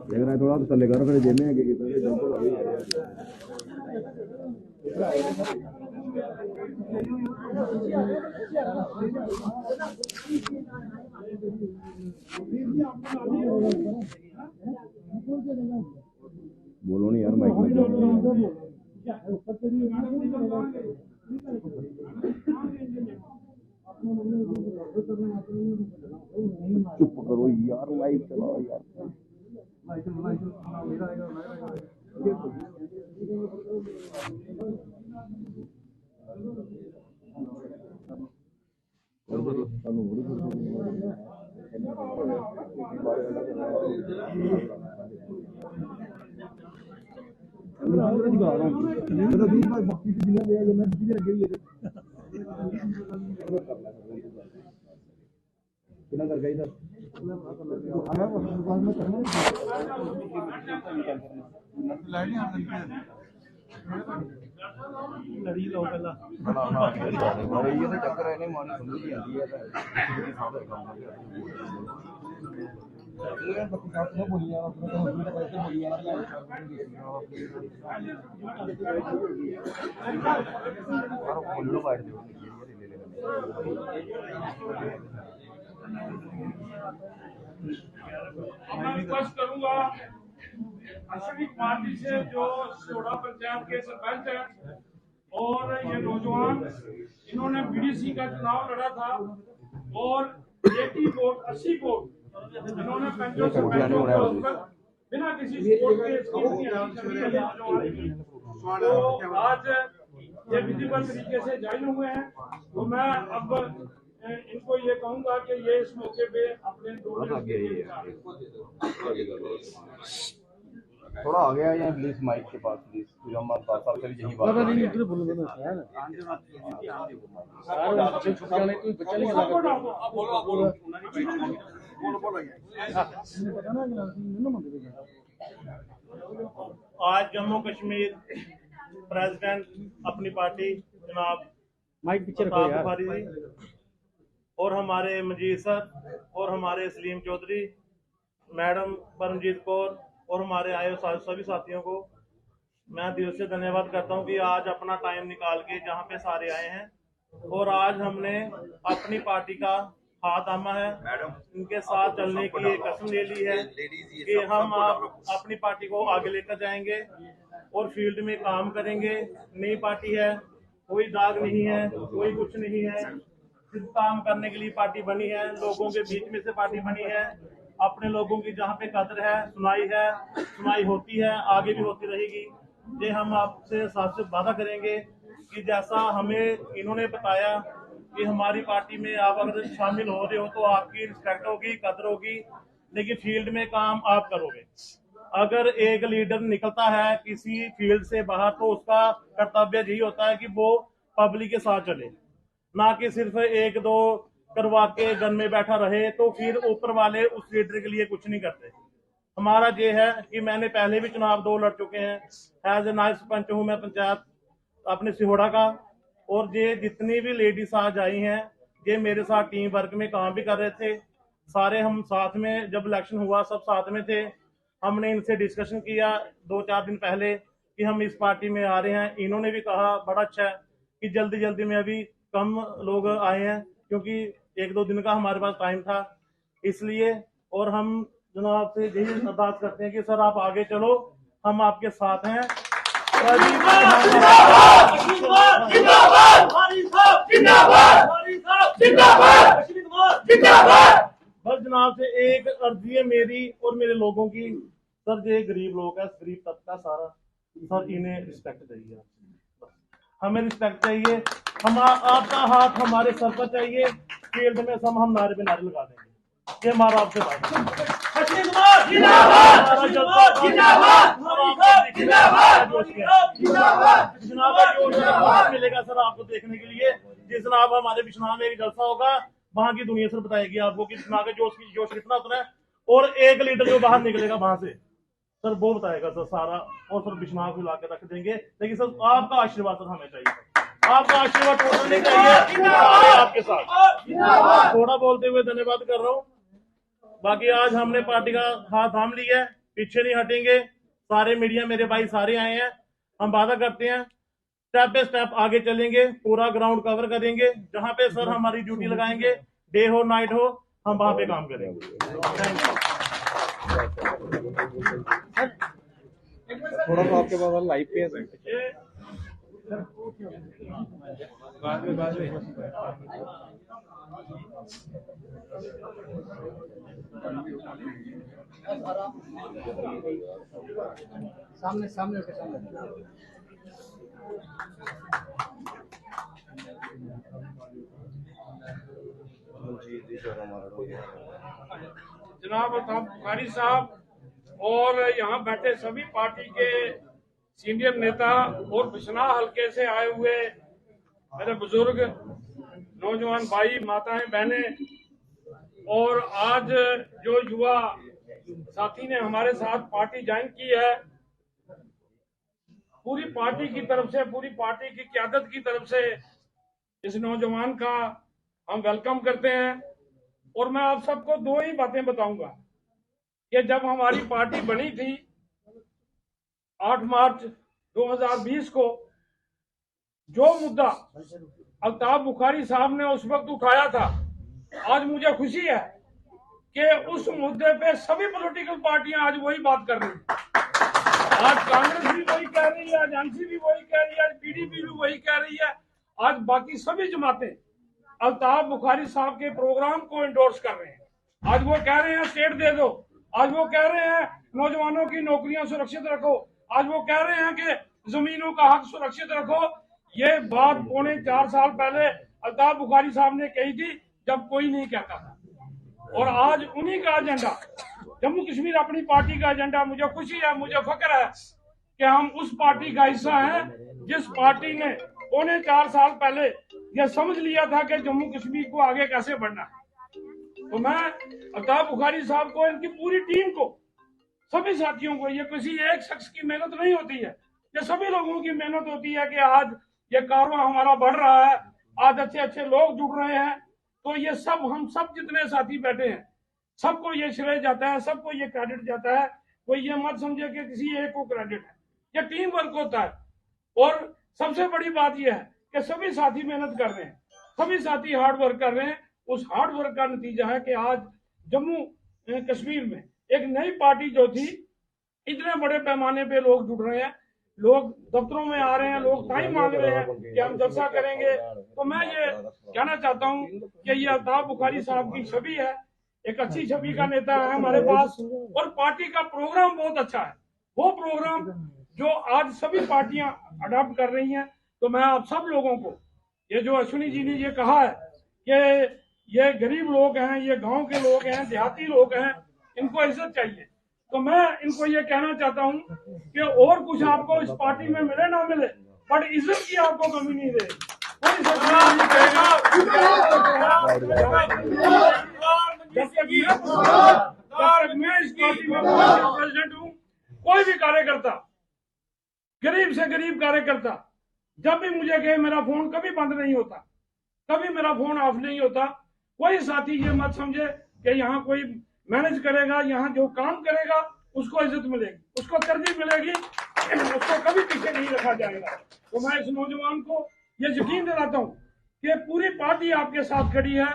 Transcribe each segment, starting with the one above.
लेकिन थोड़ा तो थले करो फिर जेमे आगे बोलो नहीं यार माइक में चुप करो यार लाइव चलाओ यार कर गई था लड़ी लो पहला ये तो चक्कर है नहीं मानी समझ नहीं आती है मैं रिक्वेस्ट करूंगा अश्विनी कुमार जी से जो सिहोड़ा पंचायत के सरपंच हैं और ये नौजवान इन्होंने बीडीसी का चुनाव लड़ा था और 80 वोट इन्होंने पंचों से बिना किसी सपोर्ट के तो आज ये विधिवत तरीके से ज्वाइन हुए हैं। तो मैं अब इनको ये कहूंगा कि ये इस मौके पे अपने थोड़ा आ गया या प्लीज माइक के पास प्लीज साहब से यही बात आज जम्मू कश्मीर प्रेसिडेंट अपनी पार्टी जनाब बुखारी जी और हमारे मजीद सर और हमारे सलीम चौधरी मैडम परमजीत कौर और हमारे आए सभी साथियों को मैं दिल से धन्यवाद करता हूं कि आज अपना टाइम निकाल के जहां पे सारे आए हैं और आज हमने अपनी पार्टी का हाथ थामा है, इनके साथ चलने की एक कसम ले ली है कि हम अपनी पार्टी को आगे लेकर जाएंगे और फील्ड में काम करेंगे। नई पार्टी है, कोई दाग नहीं है, कोई कुछ नहीं है, सिर्फ काम करने के लिए पार्टी बनी है, लोगों के बीच में से पार्टी बनी है। अपने लोगों की जहाँ पे कदर है, सुनाई होती है, आगे भी होती रहेगी। ये हम आपसे साथ से वादा करेंगे कि जैसा हमें इन्होंने बताया कि हमारी पार्टी में आप अगर शामिल हो रहे हो तो आपकी रिस्पेक्ट होगी, कदर होगी, लेकिन फील्ड में काम आप करोगे। अगर एक लीडर निकलता है किसी फील्ड से बाहर तो उसका कर्तव्य यही होता है कि वो पब्लिक के साथ चले, ना कि सिर्फ एक दो करवा के गन में बैठा रहे तो फिर ऊपर वाले उस लीडर के लिए कुछ नहीं करते। हमारा ये है कि मैंने पहले भी चुनाव 2 लड़ चुके हैं, एज ए नायब सरपंच हूँ मैं पंचायत अपने सिहोड़ा का, और ये जितनी भी लेडीज आज आई हैं ये मेरे साथ टीम वर्क में काम भी कर रहे थे। सारे हम साथ में, जब इलेक्शन हुआ सब साथ में थे। हमने इनसे डिस्कशन किया 2-4 दिन पहले कि हम इस पार्टी में आ रहे हैं। इन्होंने भी कहा बड़ा अच्छा है कि जल्दी में, अभी कम लोग आए हैं क्योंकि 1-2 दिन का हमारे पास टाइम था इसलिए। और हम जनाब से यही अरदास करते हैं कि सर आप आगे चलो, हम आपके साथ हैं। बस जनाब से एक अर्जी है मेरी और मेरे लोगों की, सर ये गरीब लोग है, गरीब तबका सारा, सर इन्हें रिस्पेक्ट चाहिए, हमें रिस्पेक्ट चाहिए, हम आपका हाथ हमारे सर पर चाहिए। फील्ड में सब हम नारे पे नारे लगा देंगे। ये हमारा आपसे बात मिलेगा सर आपको देखने के लिए। जिस दिन आप हमारे बिश्नाह में एक जलसा होगा वहां की दुनिया सर बताएगी आपको कि बिश्नाह का जोश कितना उतना है। और एक लीडर जो बाहर निकलेगा वहां से सर वो बताएगा सर सारा, और सर बिश्नाह को ला के रख देंगे, लेकिन सर आपका आशीर्वाद सर हमें चाहिए, आपका आशीर्वाद टूटना नहीं चाहिए, आपके साथ। थोड़ा बोलते हुए धन्यवाद कर रहा हूँ। बाकी आज हमने पार्टी का हाथ थाम लिया है, पीछे नहीं हटेंगे। सारे मीडिया मेरे भाई सारे आए हैं, हम वादा करते हैं स्टेप बाय स्टेप आगे चलेंगे, पूरा ग्राउंड कवर करेंगे, जहां पे सर हमारी ड्यूटी लगाएंगे, डे हो नाइट हो, हम वहां पे काम करेंगे। थोड़ा सा आपके पास लाइव पे है। सामने सामने के सामने जनाब अताब बुखारी साहब और यहाँ बैठे सभी पार्टी के सीनियर नेता और बिश्नाह हल्के से आए हुए मेरे बुजुर्ग नौजवान भाई माताएं बहनें, और आज जो युवा साथी ने हमारे साथ पार्टी ज्वाइन की है, पूरी पार्टी की तरफ से, पूरी पार्टी की क़यादत की तरफ से इस नौजवान का हम वेलकम करते हैं। और मैं आप सबको दो ही बातें बताऊंगा कि जब हमारी पार्टी बनी थी 8 मार्च 2020 को, जो मुद्दा अल्ताफ बुखारी साहब ने उस वक्त उठाया था, आज मुझे खुशी है कि उस मुद्दे पे सभी पॉलिटिकल पार्टियां आज वही बात कर रही हैं। आज कांग्रेस भी वही कह रही है, आज एनसी भी वही कह रही है, आज पीडीपी भी वही कह रही है, आज बाकी सभी जमातें अल्ताफ बुखारी साहब के प्रोग्राम को इंडोर्स कर रहे हैं। आज वो कह रहे हैं स्टेट दे दो, आज वो कह रहे हैं नौजवानों की नौकरियां सुरक्षित रखो, आज वो कह रहे हैं कि जमीनों का हक सुरक्षित रखो। ये बात 4.25 साल पहले अल्ताफ बुखारी साहब ने कही थी, जब कोई नहीं कहता था। और आज उन्हीं का एजेंडा, जम्मू कश्मीर अपनी पार्टी का एजेंडा, मुझे खुशी है, मुझे फख्र है कि हम उस पार्टी का हिस्सा हैं जिस पार्टी ने 4.25 साल पहले यह समझ लिया था कि जम्मू कश्मीर को आगे कैसे बढ़ना है। तो मैं अल्ताफ बुखारी साहब को, इनकी पूरी टीम को, सभी साथियों को, ये किसी एक शख्स की मेहनत नहीं होती है, ये सभी लोगों की मेहनत होती है कि आज ये कारवां हमारा बढ़ रहा है, आज अच्छे अच्छे लोग जुड़ रहे हैं। तो ये सब, हम सब जितने साथी बैठे हैं, सबको ये श्रेय जाता है, सबको ये क्रेडिट जाता है। कोई ये मत समझे कि किसी एक को क्रेडिट है, ये टीम वर्क होता है। और सबसे बड़ी बात यह है कि सभी साथी मेहनत कर रहे हैं, सभी साथी हार्ड वर्क कर रहे हैं। उस हार्ड वर्क का नतीजा है कि आज जम्मू कश्मीर में एक नई पार्टी जो थी, इतने बड़े पैमाने पे लोग जुड़ रहे हैं, लोग दफ्तरों में आ रहे हैं, लोग टाइम मांग रहे हैं कि हम जलसा करेंगे। तो मैं ये कहना चाहता हूँ कि ये अल्ताफ बुखारी साहब की छवि है, एक अच्छी छवि का नेता है हमारे पास, और पार्टी का प्रोग्राम बहुत अच्छा है। वो प्रोग्राम जो आज सभी पार्टियां अडॉप्ट कर रही हैं। तो मैं आप सब लोगों को, ये जो अश्विनी जी ने ये कहा है कि ये गरीब लोग हैं, ये गांव के लोग हैं, देहाती लोग हैं, इनको इज्जत चाहिए। तो मैं इनको ये कहना चाहता हूं कि और कुछ आपको इस पार्टी में मिले ना मिले, बट इज्जत की आपको कमी नहीं रहे। कोई मैं इस पार्टी में प्रेसिडेंट हूँ, कोई भी कार्यकर्ता, गरीब से गरीब कार्यकर्ता, जब भी मुझे कहे, मेरा फोन कभी बंद नहीं होता, कभी मेरा फोन ऑफ नहीं होता। कोई साथी ये मत समझे कि यहाँ कोई मैनेज करेगा, यहाँ जो काम करेगा उसको इज्जत मिलेगी, उसको तरजीह मिलेगी, उसको कभी पीछे नहीं रखा जाएगा। तो मैं इस नौजवान को ये यकीन दिलाता हूँ कि पूरी पार्टी आपके साथ खड़ी है,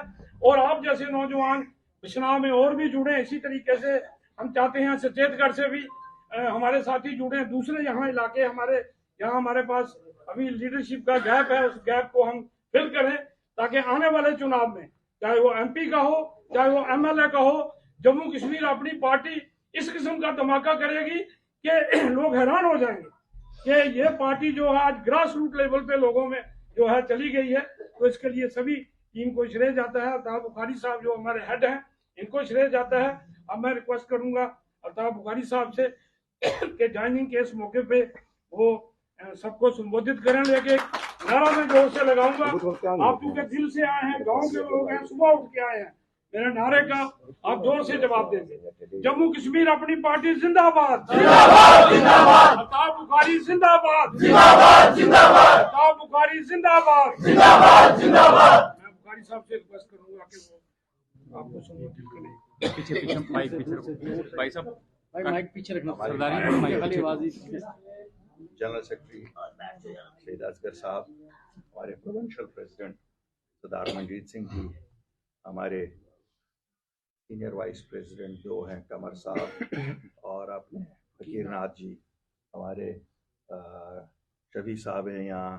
और आप जैसे नौजवान बिश्नाह में और भी जुड़े। इसी तरीके से हम चाहते हैं सचेतगढ़ से भी हमारे साथी जुड़े, दूसरे यहाँ इलाके हमारे पास अभी लीडरशिप का गैप है, उस गैप को हम फिल करें, ताकि आने वाले चुनाव में, चाहे वो एमपी का हो, चाहे वो एमएलए का हो, जम्मू कश्मीर अपनी पार्टी इस किस्म का धमाका करेगी कि लोग हैरान हो जाएंगे कि ये पार्टी जो है आज ग्रास रूट लेवल पे लोगों में जो है चली गई है। तो इसके लिए सभी टीम को श्रेय जाता है। अल्ताफ बुखारी साहब जो हमारे हेड हैं, इनको श्रेय जाता है। अब मैं रिक्वेस्ट करूंगा अल्ताफ बुखारी साहब से कि ज्वाइनिंग के इस मौके पे वो सबको संबोधित करें, लेके नारा में जोर से लगाऊंगा। आप क्योंकि दिल से आए हैं, गांव के लोग हैं, सुबह उठ के आए हैं, मेरे नारे का आप जोर से जवाब देंगे। जम्मू कश्मीर अपनी पार्टी जिंदाबाद, जिंदाबाद, जिंदाबाद। अताब बुखारी जिंदाबाद, जिंदाबाद, जिंदाबाद। अताब बुखारी जिंदाबाद, जिंदाबाद, जिंदाबाद। मैं बुखारी साहब से रिक्वेस्ट करूंगा कि वो आपको संबोधित करें। पीछे पीछे माइक पीछे रखो भाई साहब, भाई माइक पीछे रखना, सरदारी माइक खाली पीछे। आवाज ही। जनरल सेक्रेटरी सैयद असगर साहब, हमारे प्रोविंशियल प्रेसिडेंट सरदार मनजीत सिंह जी, हमारे सीनियर वाइस प्रेसिडेंट जो हैं कमर साहब, और अपने फकीर नाथ जी, हमारे शफी साहब हैं यहाँ,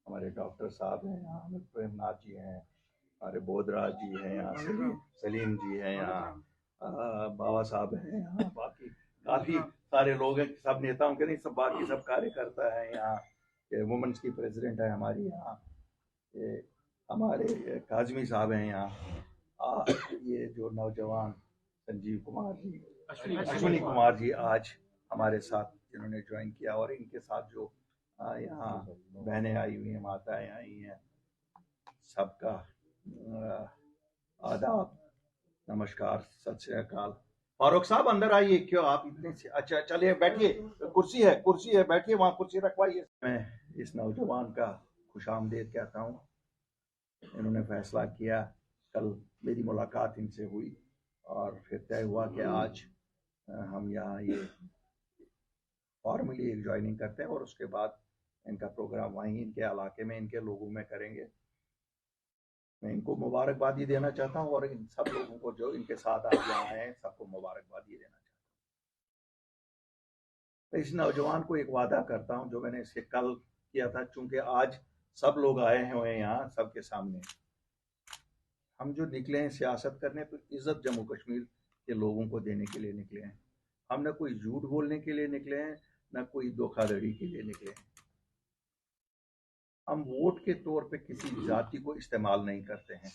हमारे डॉक्टर साहब हैं यहाँ, हमारे प्रेम नाथ जी हैं, हमारे बोधराज जी हैं यहाँ, सलीम जी हैं यहाँ, बाबा साहब हैं यहाँ, बाकी काफ़ी सारे लोग हैं, सब नेताओं के नहीं, सब बाकी सब कार्यकर्ता हैं यहाँ। ये वुमेंस की प्रेसिडेंट है हमारी यहाँ, ये हमारे काजमी साहब हैं यहाँ, ये जो नौजवान संजीव कुमार जी, अश्विनी कुमार जी आज हमारे साथ जिन्होंने ज्वाइन किया, और इनके साथ जो यहाँ बहनें आई हुई हैं, माताएं आई हैं, सबका आदाब, नमस्कार, सत श्री अकाल। फारूक साहब अंदर आइए, क्यों आप इतने से, अच्छा चलिए बैठिए, कुर्सी है बैठिए, वहाँ कुर्सी रखवाइए। मैं इस नौजवान का खुशामदीद कहता हूँ। इन्होंने फैसला किया, कल मेरी मुलाकात इनसे हुई और फिर तय हुआ कि आज हम यहाँ ये फॉर्मली एक ज्वाइनिंग करते हैं और उसके बाद इनका प्रोग्राम वहीं इनके इलाके में इनके लोगों में करेंगे। मैं इनको मुबारकबादी देना चाहता हूँ और इन सब लोगों को जो इनके साथ आज यहाँ हैं सबको मुबारकबादी देना चाहता हूँ। इस नौजवान को एक वादा करता हूँ जो मैंने इससे कल किया था, चूंकि आज सब लोग आए हुए हैं यहाँ सबके सामने। हम जो निकले हैं सियासत करने, तो इज्जत जम्मू कश्मीर के लोगों को देने के लिए निकले हैं। हम न कोई झूठ बोलने के लिए निकले हैं, न कोई धोखाधड़ी के लिए निकले हैं। हम वोट के तौर पे किसी जाति को इस्तेमाल नहीं करते हैं।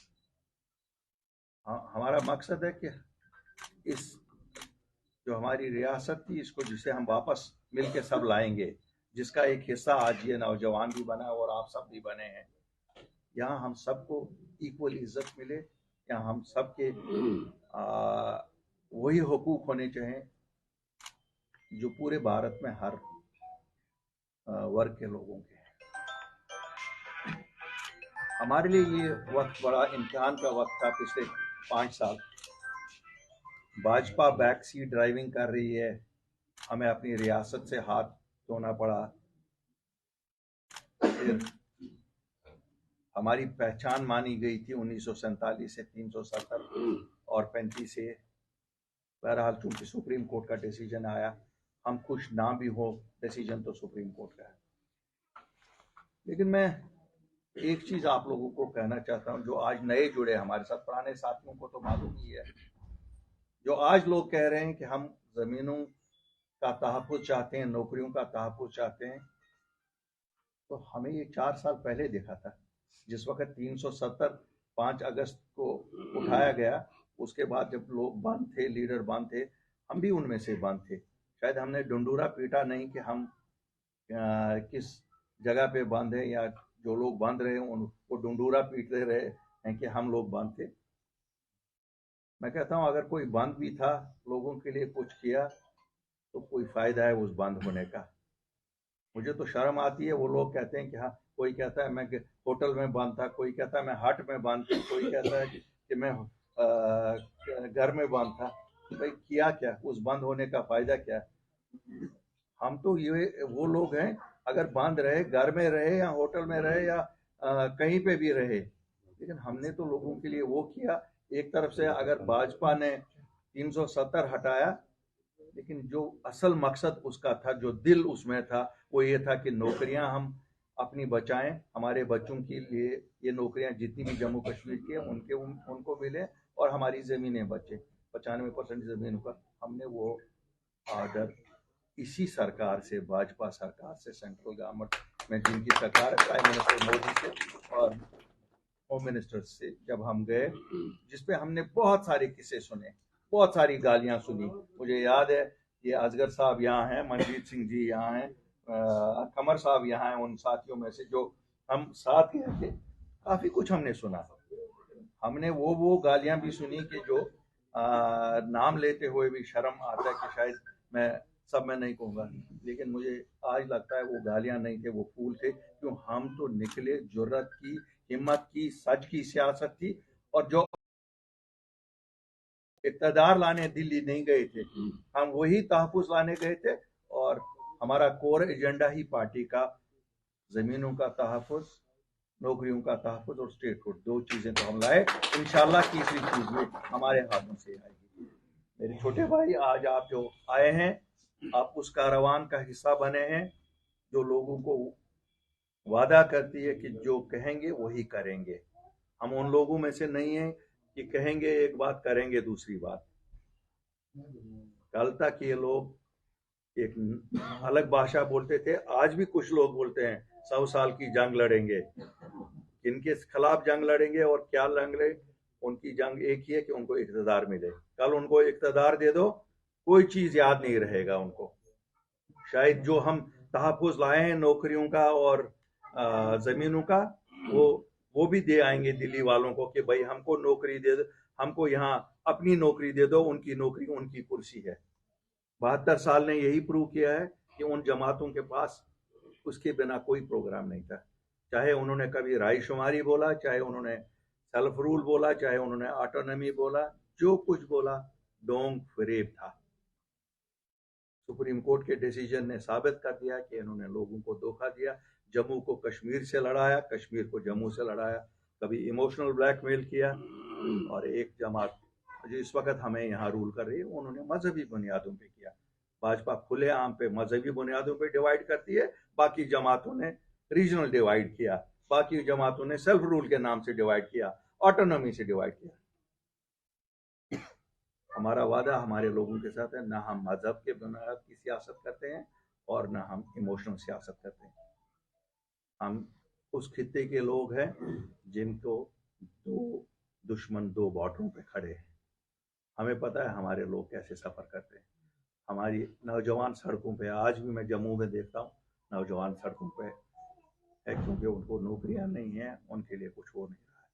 हमारा मकसद है कि इस जो हमारी रियासत थी, इसको जिसे हम वापस मिलके सब लाएंगे, जिसका एक हिस्सा आज ये नौजवान भी बना और आप सब भी बने हैं। यहाँ हम सबको इक्वल इज्जत मिले, यहाँ हम सबके वही हुकूक होने चाहिए जो पूरे भारत में हर वर्ग के लोगों के हैं। हमारे लिए ये वक्त बड़ा इम्तिहान का वक्त था। पिछले 5 साल भाजपा बैक सीट ड्राइविंग कर रही है, हमें अपनी रियासत से हाथ धोना पड़ा। फिर हमारी पहचान मानी गई थी 1947 से 370 और 35 से। बहरहाल चूंकि सुप्रीम कोर्ट का डिसीजन आया, हम खुश ना भी हो, डिसीजन तो सुप्रीम कोर्ट का है। लेकिन मैं एक चीज आप लोगों को कहना चाहता हूं, जो आज नए जुड़े हमारे साथ, पुराने साथियों को तो मालूम ही है। जो आज लोग कह रहे हैं कि हम जमीनों का तहफ़्फ़ुज़ चाहते हैं, नौकरियों का तहफ़्फ़ुज़ चाहते हैं, तो हमें ये 4 साल पहले देखा था, जिस वक्त 370 5 अगस्त को उठाया गया। उसके बाद जब लोग बंद थे, लीडर बंद थे, हम भी उनमें से बंद थे। शायद हमने डंडूरा पीटा नहीं कि हम किस जगह पे बंद है, या जो लोग बंद रहे उनको डंडूरा पीटते रहे हैं कि हम लोग बंद थे। मैं कहता हूँ अगर कोई बंद भी था, लोगों के लिए कुछ किया, तो कोई फायदा है उस बंद होने का। मुझे तो शर्म आती है, वो लोग कहते हैं कि हाँ, कोई कहता है मैं होटल में बंद था, कोई कहता है मैं हट में बंद था, कोई कहता है कि मैं घर में बंद था। भाई किया क्या? उस बंद होने का फायदा क्या? हम तो ये वो लोग हैं, अगर बंद रहे, घर में रहे या होटल में रहे या कहीं पे भी रहे, लेकिन हमने तो लोगों के लिए वो किया। एक तरफ से अगर भाजपा ने 370 हटाया, लेकिन जो असल मकसद उसका था, जो दिल उसमें था, वो ये था कि नौकरियां हम अपनी बचाएं, हमारे बच्चों के लिए ये नौकरियां जितनी भी जम्मू कश्मीर की हैं उनको मिले और हमारी ज़मीनें बचे। 95% ज़मीनों का हमने वो आर्डर इसी सरकार से, भाजपा सरकार से, सेंट्रल गवर्नमेंट में जिनकी सरकार है, प्राइम मिनिस्टर मोदी से और होम मिनिस्टर से, जब हम गए, जिसपे हमने बहुत सारे किस्से सुने, बहुत सारी गालियां सुनी। मुझे याद है, ये असगर साहब यहाँ हैं, मनजीत सिंह जी यहाँ हैं, कमर साहब यहाँ हैं, उन साथियों में से जो हम साथ गए थे, काफ़ी कुछ हमने सुना। हमने वो गालियां भी सुनी कि जो नाम लेते हुए भी शर्म आता है कि शायद मैं सब में नहीं कहूँगा, लेकिन मुझे आज लगता है वो गालियां नहीं थे, वो फूल थे। क्यों हम तो निकले, जुर्रत की, हिम्मत की, सच की सियासत थी, और जो इक़्तिदार लाने दिल्ली नहीं गए थे, हम वही तहफ़्फ़ुज़ लाने गए थे। और हमारा कोर एजेंडा ही पार्टी का ज़मीनों का तहफ़्फ़ुज़, नौकरियों का तहफ़्फ़ुज़ और स्टेटहुड, 2 चीज़ें तो हम लाए। इंशाल्लाह तीसरी चीज़ में हमारे हाथों से आएगी। मेरे छोटे भाई, आज आप जो आए हैं, आप उस कारवान का हिस्सा बने हैं जो लोगों को वादा करती है कि जो कहेंगे वही करेंगे। हम उन लोगों में से नहीं हैं कि कहेंगे एक बात, करेंगे दूसरी बात। कल तक ये लोग एक अलग भाषा बोलते थे, आज भी कुछ लोग बोलते हैं 100 साल की जंग लड़ेंगे। किनके खिलाफ जंग लड़ेंगे और क्या लड़ेंगे? उनकी जंग एक ही है कि उनको इक़्तिदार मिले। कल उनको इक़्तिदार दे दो, कोई चीज याद नहीं रहेगा उनको। शायद जो हम तहफ़्फ़ुज़ लाए हैं नौकरियों का और जमीनों का, वो भी दे आएंगे दिल्ली वालों को कि भाई हमको नौकरी दे दो, हमको यहाँ अपनी नौकरी दे दो। उनकी नौकरी उनकी कुर्सी है। 72 साल ने यही प्रूव किया है कि उन जमातों के पास उसके बिना कोई प्रोग्राम नहीं था। चाहे उन्होंने कभी रायशुमारी बोला, चाहे उन्होंने सेल्फ रूल बोला, चाहे उन्होंने ऑटोनॉमी बोला, जो कुछ बोला डोंग फरेब था। सुप्रीम कोर्ट के डिसीजन ने साबित कर दिया कि इन्होंने लोगों को धोखा दिया। जम्मू को कश्मीर से लड़ाया, कश्मीर को जम्मू से लड़ाया, कभी इमोशनल ब्लैकमेल किया। और एक जमात जो इस वक्त हमें यहाँ रूल कर रही है, उन्होंने मजहबी बुनियादों पे किया। भाजपा खुलेआम पे मजहबी बुनियादों पे डिवाइड करती है, बाकी जमातों ने रीजनल डिवाइड किया, बाकी जमातों ने सेल्फ रूल के नाम से डिवाइड किया, ऑटोनॉमी से डिवाइड किया। हमारा वादा हमारे लोगों के साथ है, ना हम मजहब के बुनियाद की सियासत करते हैं और ना हम इमोशनल सियासत करते हैं। हम उस खित्ते के लोग हैं जिनको 2 दुश्मन 2 बॉर्डरों पे खड़े हैं। हमें पता है हमारे लोग कैसे सफ़र करते हैं। हमारी नौजवान सड़कों पे, आज भी मैं जम्मू में देखता हूँ, नौजवान सड़कों पे है क्योंकि उनको नौकरियां नहीं हैं, उनके लिए कुछ हो नहीं रहा है।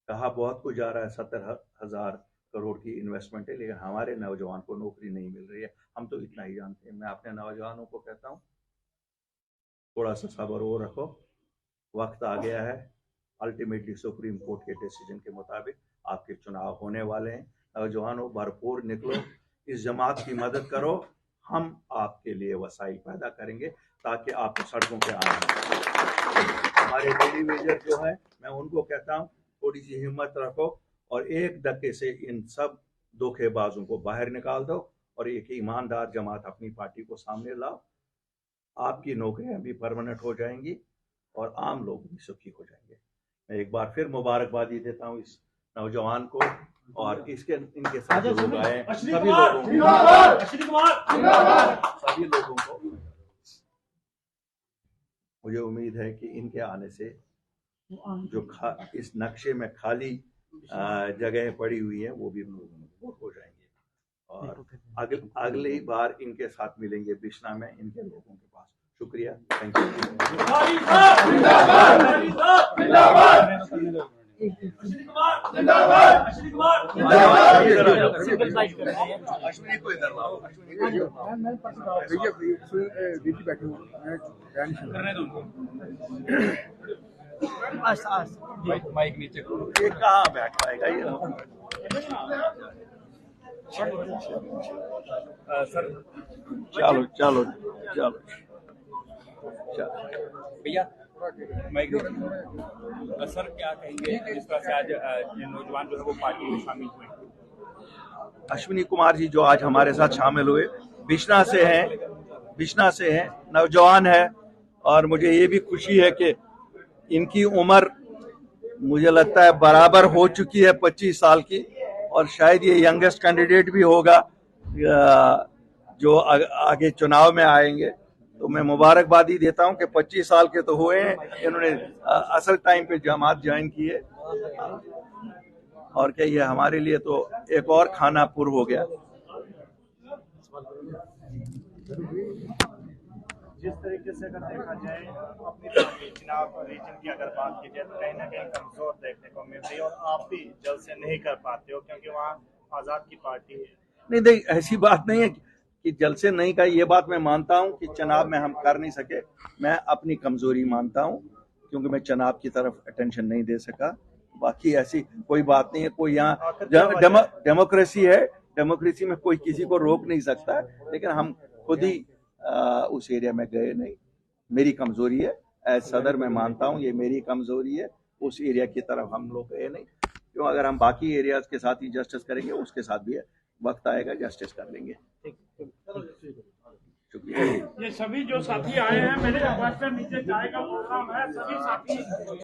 कहा बहुत कुछ जा रहा है, 70,000 करोड़ की इन्वेस्टमेंट है, लेकिन हमारे नौजवान को नौकरी नहीं मिल रही है। हम तो इतना ही जानते हैं। मैं अपने नौजवानों को कहता हूँ, थोड़ा सा सब्र और रखो, वक्त आ गया है। अल्टीमेटली सुप्रीम कोर्ट के डिसीजन के मुताबिक आपके चुनाव होने वाले हैं। नौजवानों, भरपूर निकलो, इस जमात की मदद करो। हम आपके लिए वसाइल पैदा करेंगे ताकि आप सड़कों पे आए। हमारे डेली वेजर जो है, मैं उनको कहता हूँ थोड़ी सी हिम्मत रखो और एक धक्के से इन सब धोखेबाजों को बाहर निकाल दो और एक ईमानदार जमात अपनी पार्टी को सामने लाओ। आपकी नौकरियां भी परमानेंट हो जाएंगी और आम लोग भी सुखी हो जाएंगे। मैं एक बार फिर मुबारकबादी देता हूँ इस नौजवान को और इनके साथ जो लोग आए सभी लोगों को मुझे उम्मीद है कि इनके आने से जो इस नक्शे में खाली जगह पड़ी हुई है वो भी हो जाएंगे और अगली बार इनके साथ मिलेंगे बिश्ना में इनके लोगों के पास। शुक्रिया, थैंक यू। अश्विनी को इधर लाओ। माइक नीचे ये कहाँ बैठ पाएगा ये? सर चलो चलो चलो भैया माइक नीचे। सर क्या कहेंगे जिस तरह से आज नौजवान जो है वो पार्टी में शामिल हुए? अश्विनी कुमार जी जो आज हमारे साथ शामिल हुए बिश्ना से हैं, नौजवान है और मुझे ये भी खुशी है कि इनकी उम्र मुझे लगता है बराबर हो चुकी है 25 साल की और शायद ये यंगेस्ट कैंडिडेट भी होगा जो आगे चुनाव में आएंगे। तो मैं मुबारकबादी देता हूं कि 25 साल के तो हुए हैं, इन्होंने असल टाइम पे जमात ज्वाइन की है और क्या ये हमारे लिए तो एक और खाना पुर हो गया। जिस तरीके से अगर देखा जाए अपनी पार्टी चुनाव रीजन की अगर बात की जाए तो कहीं ना कहीं कमजोर देखने को मिल रही है और आप भी जल्द से नहीं कर पाते हो क्योंकि वहाँ आजाद की पार्टी है। नहीं नहीं, ऐसी बात नहीं है कि जल्द से नहीं का, ये बात मैं मानता हूं कि चुनाव में हम कर नहीं सके। मैं अपनी कमजोरी मानता हूं क्योंकि मैं चुनाव की तरफ अटेंशन नहीं दे सका। बाकी ऐसी कोई बात नहीं है। कोई यहाँ डेमोक्रेसी है, डेमोक्रेसी में कोई किसी को रोक नहीं सकता, लेकिन हम खुद ही उस एरिया में गए नहीं। मेरी कमजोरी है, एज सदर मैं मानता हूं ये मेरी कमजोरी है। उस एरिया की तरफ हम लोग गए नहीं, क्यों अगर हम बाकी एरियाज के साथ ही जस्टिस करेंगे उसके साथ भी वक्त आएगा जस्टिस कर लेंगे। शुक्रिया। ये सभी जो साथी आए हैं, मेरे रिक्वेस्ट है नीचे चाय का प्रोग्राम है, सभी साथी